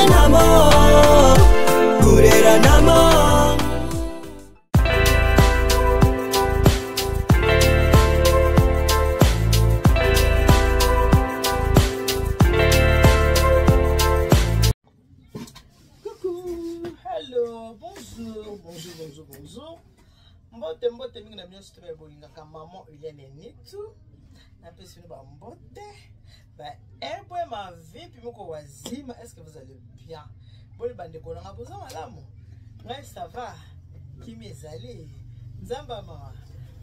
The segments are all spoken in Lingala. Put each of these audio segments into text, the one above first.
namo kurera namo. Bonjour. Mbote mingi na bien sitwe bolinga ka maman Hélène Nitu. Na pesi ni ba mbote. Ba ebwe ma vie puis moko wazima, est-ce que vous allez bien? Boli bande ko nga boza malamu. Ngai ça va. Kimi ezali. Nzamba mama.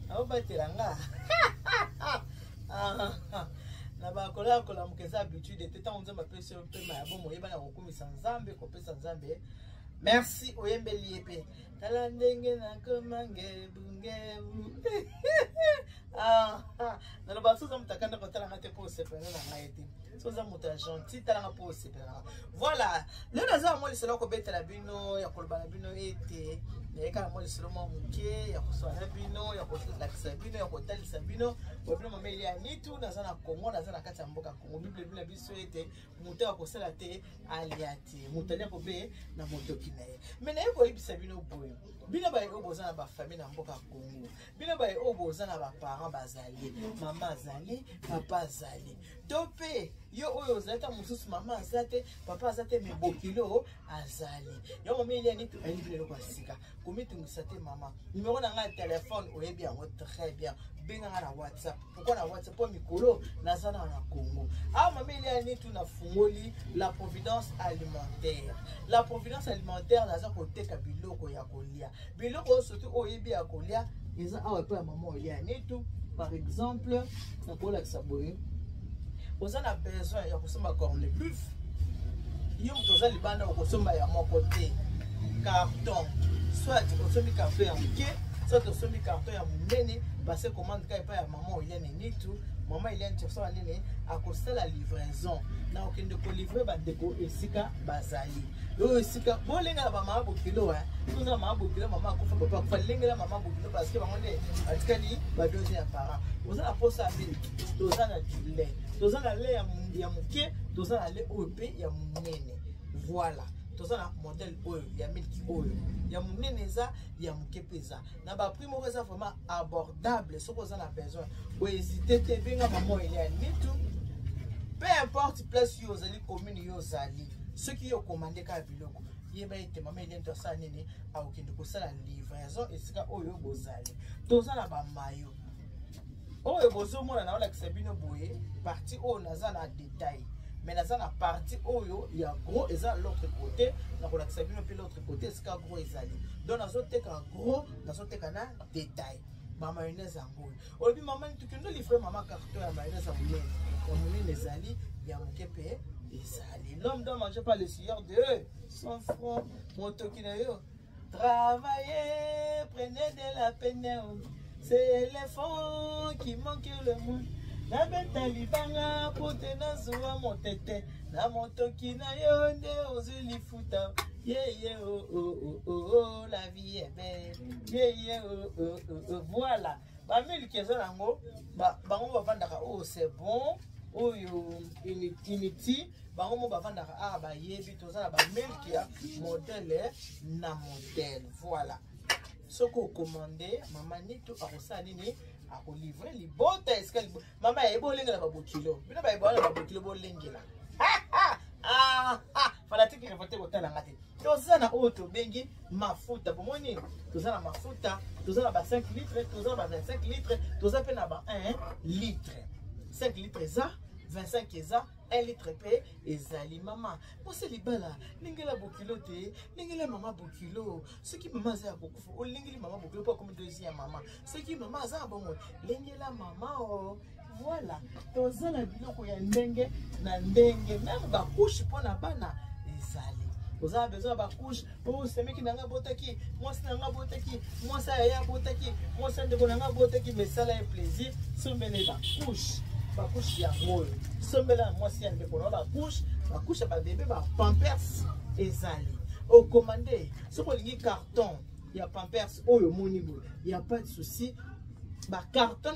Abo batelanga. Na ba kola mukeza habitude teta on nzamba pesi pe ma bomo yeba na kokumisa nzambe ko pesa nzambe. Merci oyembeli epe. Tala ndenge na komange bungebu. Na lo baso za mutakanda ko tala ngate po sepena na ngaiti. So za muta gentil tala nga po sepena. Voilà. Le naza mo liselo ko betela bino ya kolbana bino ete. Eka mo liselo mo muke ya kuswana bino ya kotalisa bino ya kotalisa bino. Bino mama ili anitu naza na Kongo naza na kati ya mboka Kongo. Bible biso ete muta ya kosala te aliati. Mutalia ko be na motoki na ye. Mais na yeko ibisa bino boyo. Bino ba oboza na ba famille na mboka Kongo. Bino ba oboza na ba parents bazali, mama azali, papa azali. Tope yo oyo zata mususu mama azate, papa azate me bokilo azali. Yo mama ili ani tu ali bilo kwa sika. Komitungisa te mama. Numéro na nga téléphone oyebi yango très bien. Benga na WhatsApp. Pourquoi na WhatsApp po mikolo nazana na Congo. Ah mama ili ani tu na fungoli la providence alimentaire. La providence alimentaire naza koteka biloko ya kolia. Biloko surtout oyebi ya kolia eza awa pe maman ili ani tu. Par exemple, na kola kisaboye. Oza na besoin ya kosomba corne beef. Yo toza libanda okosomba ya moko te. Carton. Soit osombi carton ya muke, soit osombi carton ya munene, parce commande ka pa ya maman Hélène Nitu. Maman Hélène tsosa nene akosala livraison. Na okende ko livrer ba deko esika bazali. Yo esika bolenga ba mama bokilo Tuza mama bokilo mama akufa papa akufa lengela mama bokilo parce que bango ne atikali ba deuxième parent. Oza na posa abili. Toza na lait. Toza na lait ya muke, toza na lait OP ya munene. Voilà. Toza na modèle oyo ya milki oyo ya munene eza ya muke peza na ba prix moko eza vraiment abordable soko za na besoin bo hésiter te benga maman Hélène Nitu. Peu importe place yo zali commune yo zali ceux qui yo commandé ka biloko yeba ete maman Hélène to sa nene a okende ko sala livraison esika oyo bozali toza na ba mayo oyo bozo mona na ola kisabino boye partie oyo naza na détail. Mais dans la partie où il y a gros et ça l'autre côté, dans la section puis l'autre côté c'est gros et ça. Donc dans ce cas gros, dans ce cas na détail. Ma mayonnaise en gros. Au début maman tu peux nous livrer maman carton à mayonnaise en moulin. Comme moulin les ali, il y a mon képé et ça. L'homme doit manger pas le sueur de 100 francs. Mon tokina yo. Travaillez, prenez de la peine. C'est l'éléphant qui manque le moins. Na beta libanga pote na zuwa motete na motoki na yo nde ozulifuta yeah oh la vie est belle yeah oh voilà ba miliki ezango bango bavandaka oh c'est bon oyo initi bango mo bavandaka ah ba yebi tozala ba miliki ya modèle na modèle voilà ce qu'on commandé maman Nitu akosala nini ako livrer libota esika libota mama ebolenga na babokilo bino ba ebola na babokilo bolengela fanatique revote kotala ngate tozana oto bengi mafuta bomoni tozana mafuta tozana ba 5 litres tozana ba 25 litres tozana pe na ba 1 litre 5 litres za 25 eza 1 litre pe ezali mama mose libala lingela bokilo te lingela mama bokilo ce qui mama za kokufa o lingeli mama bokilo pas comme deuxième maman ce qui mama za bongo lingela mama oh voilà tozana biloko ya ndenge na ndenge même ba couche pona bana ezali vous avez besoin de couche pour ce mec qui n'a pas botaki moi c'est n'a pas botaki moi ça y a botaki moi c'est de n'a botaki mais ça là est plaisir sombele ba couche ya moyo sombela moi c'est de ko ba couche ba bébé ba pampers ezali au commandé ce qu'on dit carton il y a pampers oyo monibo il y a pas de souci ba carton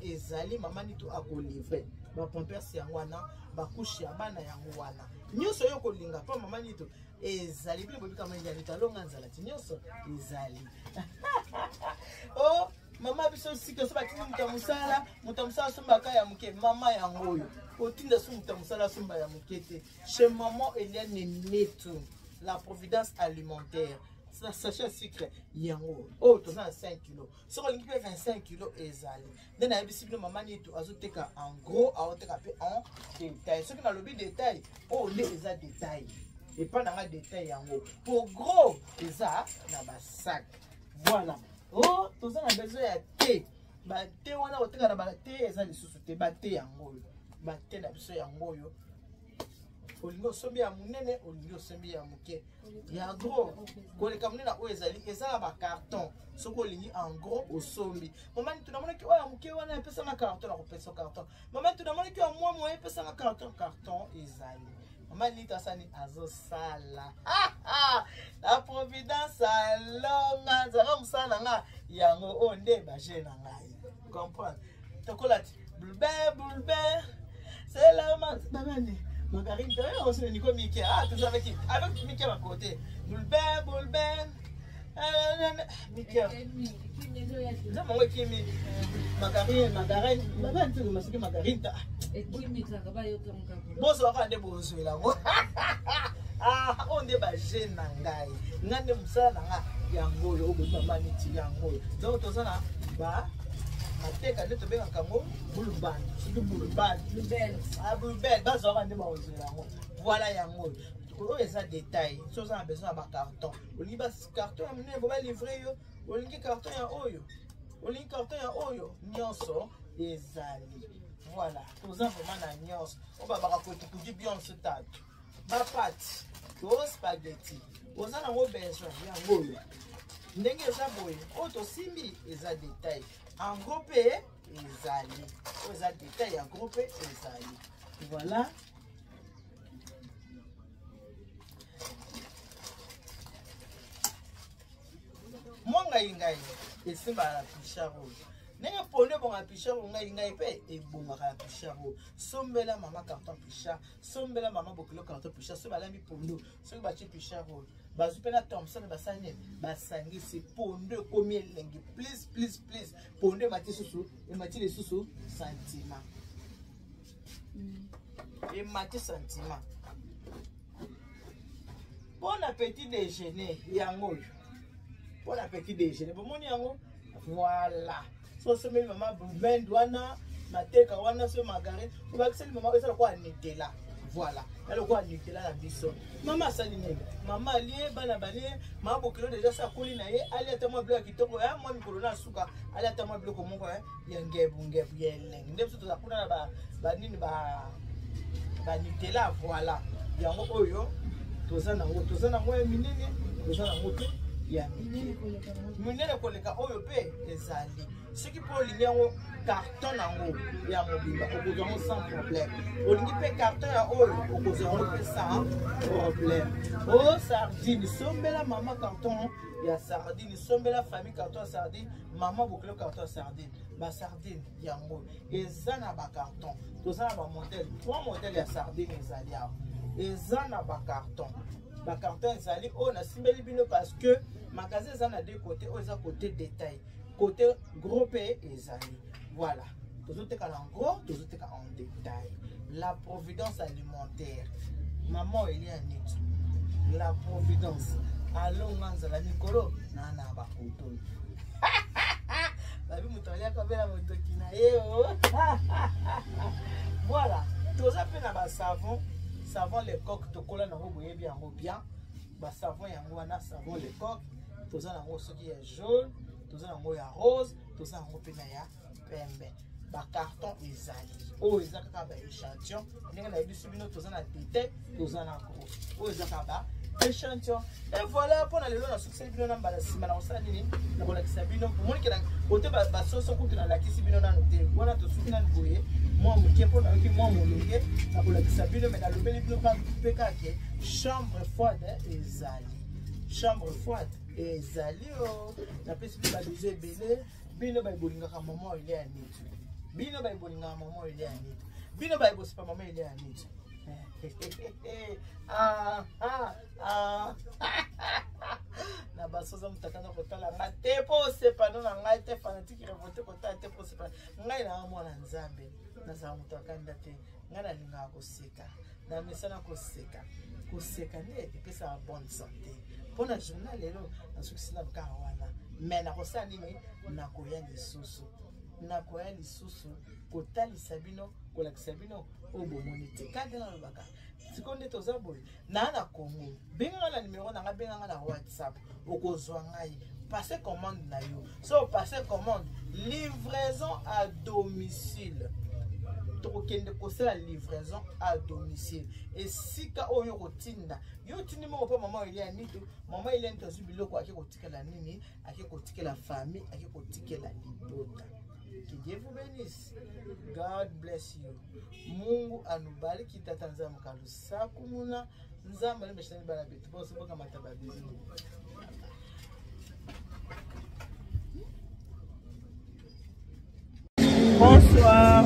ezali maman Nitu a ko livrer ba pampers ya wana ba couche ya bana ya wana nyonso yo kolinga po mama nito ezali bino bobi kama ezali talonga nzala ti nyonso ezali oh mama biso sika so batini muta musala sombaka ya muke mama yango oyo otinda so muta musala somba ya muke te chez maman Eliane Neto la providence alimentaire ça sachet sucre yango oh to na 5 kg so ko lingi pe 25 kg ezali den na yebisi bino mama Neto azoteka en gros azoteka pe en détail ce que na lobi détail oh le eza détail et pas dans un détail yango pour gros eza na ba sac voilà oh toza na besoin ya thé ba thé wana oteka na ba thé eza lisusu te ba thé yango ba thé na biso yango yo olingo sombi ya munene olingo sombi ya muke ya gros koleka munene oyo ezali eza ba carton soko olingi en gros osombi mama Neto namona ki oya muke wana epesa na carton na kopesa carton mama Neto namona ki mwa mwa epesa na carton ezali mama Neto asani azosala la providence alonga nzala musala nga yango onde baje na ngai comprendre tokolati bulbe c'est la mamane margarine d'ailleurs aussi Nico Mickey tout ça avec Mickey à côté bulbe Mickey ça mon kimi margarine maman tu me sais margarine ta boss wa de boss la onde baje na ngai ngande musala na nga yango yo obo mama Neto yango donc tozana ba mateka nde tobenga kango bulban bulbel bazo bande ba ozela yango voilà yango oyo eza détail so oza na besoin ya ba carton olingi ba carton ya munene bo ba livrer yo olingi carton ya oyo nyonso ezali voilà toza vraiment na nyonso oba baka koti bionso tatu ba pâte to spaghetti oza nango besoin yango oyo ndenge eza boye oyo tosimbi eza détail en gros pe ezali oyo eza détail ya gros pe ezali voilà ngai esimba na picharo ndenge ponde bonga picharo ngai pe ebongaka na picharo sombela mama carton picharo sombela mama bokilo carton picharo so balambi pondo soki batie picharo bazu pena Thompson basane basangisi pondo komi elengi please pondo emati lisusu sentiment emati sentiment bon appétit déjeuner yango bon appétit déjeuner bomoni yango voilà so someli mama blend wana mateka wana so margarine obakiseli mama ezala kwa Nutella voilà alors quoi Nutella la biso mama sali nene mama alié bana balie mama bokilo déjà ça koli na ye ali atama bloc kitoko ya moi mikolo na suka ali atama bloc moko ya ngebu yeleng ndem so to kuna na ba nini ba Nutella voilà yango oyo toza na ngo minene toza na ngo te ya minene koleka oyo pe ezali ce qui peut lier au carton nango ya mobimba okozango sans problème olingi pe carton ya oyo okozango pe sans problème oh sardine sombela mama carton ya sardine sombela famille carton ya sardine mama bokilo carton ya sardine ba sardine yango eza na ba carton toza na ba modèle 3 modèles ya sardine ezali awa eza na ba carton ezali oyo nasimbeli bino parce que magasin eza na deux côtés oyo eza côté détail côté gros pe ezali voilà tozoteka en gros tozoteka en détail la providence alimentaire maman Eliane Neto la providence alonga nzala mikolo na bakoto babi mutolia kabela motoki na yeo voilà toza pe na ba savon les coques tokola nango boyebi yango bien ba savon yango wana savon les coques toza nango soki ya jaune toza nango ya rose toza nango pe na ya pembe ba carton ezali oyo eza kaka ba échantillon ndenge na yebisi bino toza na tete toza na gros oyo eza kaka ba échantillon et voilà pour na lelo na succès bino na mbala sima na kosala nini na kolakisa bino omoni ke na kote basoso kutu na lakisi bino nano te wana tosuki nani boye mwa moke mpo nayoki mwa molenge na kolakisa bino me nalobeli bino mpe kake chambre froide ezali o napesi bino babizo ebele bino bayibolingaka mama Eliane Neto bino bayibolingaka mama Eliane Neto bino bayibosipa mama Eliane Neto na basoza mutakana kotala nga te po sepano na ngai te fanatique revolte kotala te po sepano ngai na mwana nzambe nazala moto akanda te ngai nalingaka koseka na mesana koseka nde epesaka bonne santé mpona journal lelo nasukisi na bokaka wana me nakosala nini nakoya lisusu kotalisa bino kolakisa bino oyo bomoni te kande nalobaka sikoyo nde toza boye naa na Congo benganga na numero nanga benganga na WhatsApp okozwa ngai passe commande na yo so passe commande livraison à domicile tokokende kosala livraison à domicile esika oyo kotinda yo tindi moko mpo mama elia nito mama elia nito azwi biloko ake kotikela nini ake kotikela famille ake kotikela libota. Que Dieu vous bénisse. God bless you. Mungu anubariki tata nzambe kalusa kumuna nzambe lemeshani bala betu boso boka matababizi. Bonsoir.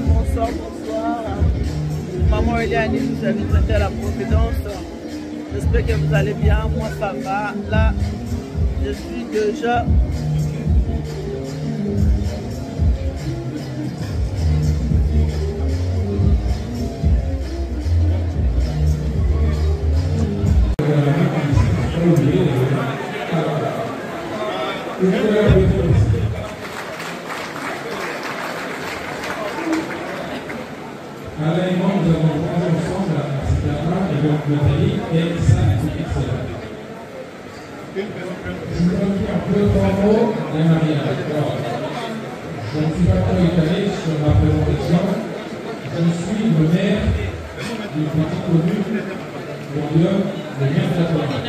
Maman Eliane, nous invitons à la Providence. J'espère que vous allez bien. Moi ça va. Là, je suis déjà nous avons travaillé ensemble à Citara et donc Nathalie et ça, c'est excellent. Je me dis un peu trois mots d'un mariage. Je ne suis pas trop étalé sur ma présentation. Je suis le maire d'une petite commune Lyon, le maire de la commune.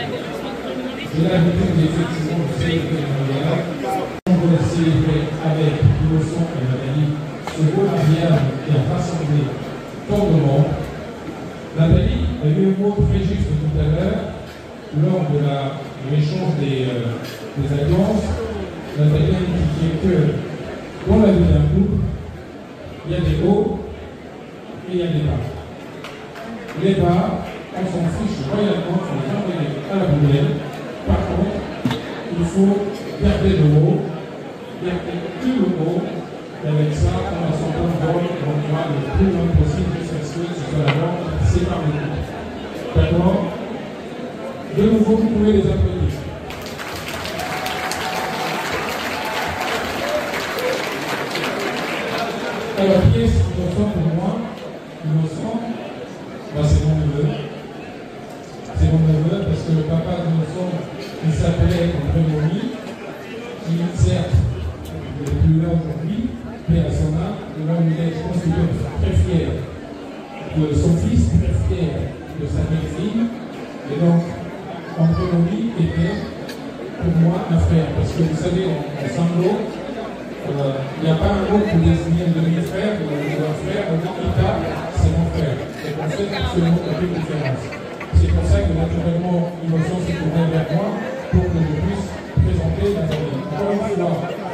J'ai l'habitude effectivement de célébrer le mariage. On va célébrer avec Innocent et Nathalie ce beau mariage qui a rassemblé tout le monde. Nathalie a eu un mot très juste tout à l'heure lors de l'échange des alliances. Nathalie a indiqué que dans la vie d'un couple, il y a des hauts et il y a des bas. Les bas, on s'en fiche royalement, on les envoyer à la poubelle. Par contre, il faut garder le haut, garder tout le haut. Et avec ça, on va s'en prendre on va le plus loin possible jusqu'à ce que ce soit la mort qui sépare les deux. D'accord? De nouveau, vous pouvez les applaudir. Alors, qui est innocent pour moi? Innocent, bah, c'est mon neveu. C'est mon neveu parce que le papa d'Innocent, il s'appelait André, qui certes n'est plus là aujourd'hui, mais à son âme, et là il est, je pense qu'il est très fier de son fils, très fier de sa belle-fille. Et donc, André était pour moi un frère, parce que vous savez, en Sanglo, il n'y a pas un mot pour désigner un demi-frère ou un frère, on dit Ita, c'est mon frère. Et on fait absolument aucune différence. C'est pour ça que naturellement, Innocent s'est tourné vers moi pour que je puisse présenter Nathalie. Encore une fois,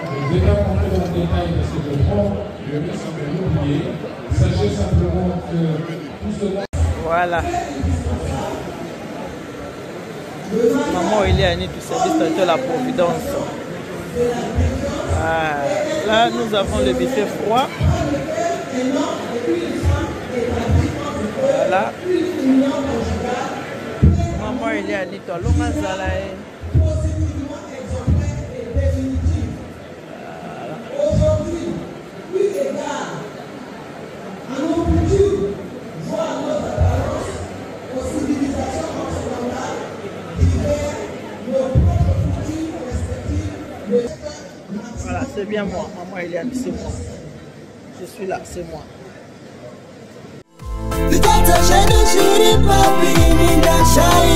je ne vais pas rentrer dans le détail parce que je prends le risque de l'oublier. Sachez simplement que tout cela. Voilà. Maman Eliane du service de la Providence. Là, nous avons le buffet froid. Voilà. Maman Eliane du Longazala. Voilà, c'est bien moi. Maman Eliane, c'est moi. Je suis là, c'est moi. Shai